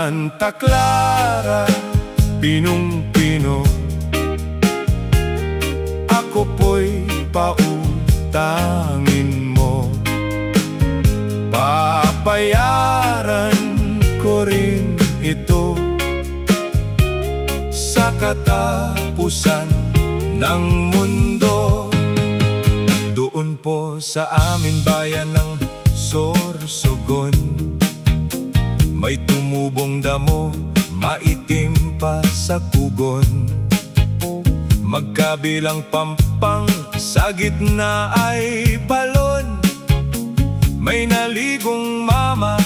Santa Clara, Pinong-Pino, ako po'y pautangin mo. Papayaran ko rin ito sa katapusan ng mundo. Doon po sa amin bayan ng Sorsogon, may tumubong damo, maitim pa sa kugon. Magkabilang pampang, sa gitna ay balon. May naligong mama,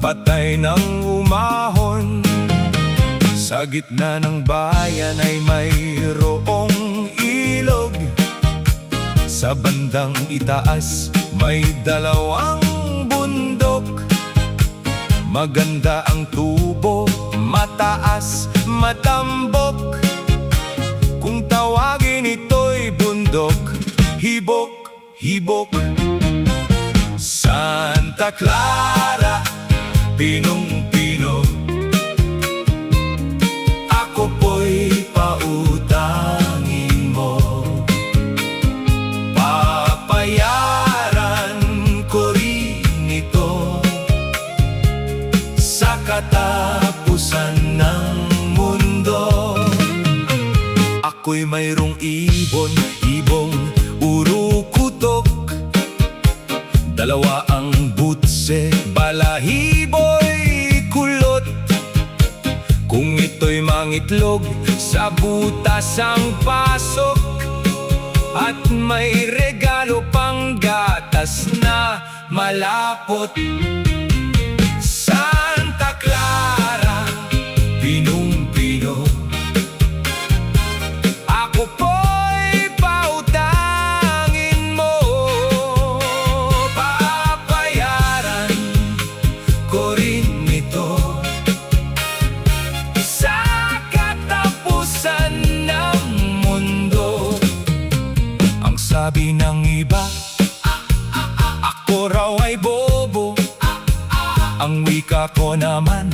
patay ng umahon. Sa gitna ng bayan ay mayroong ilog. Sa bandang itaas may dalawang bundok. Maganda ang tubo, mataas, matambok. Kung tawagin ito'y bundok, hibok, hibok. Santa Clara, Pinong-Pino, ako po'y pautangin mo. Papayaran ko rin ito sa katapusan ng mundo. Ako'y mayroong ibon, ibong urukutok. Dalawa ang butse, balahibo'y kulot. Kung ito'y mangitlog, sa butas ang pasok. At may regalo pang gatas na malapot. Santa Clara, Pinong-Pino, ako po'y pautangin mo. Papayaran ko rin ito sa katapusan ng mundo. Ang sabi ng iba, ako raw ay bobo. Ang wika ko naman,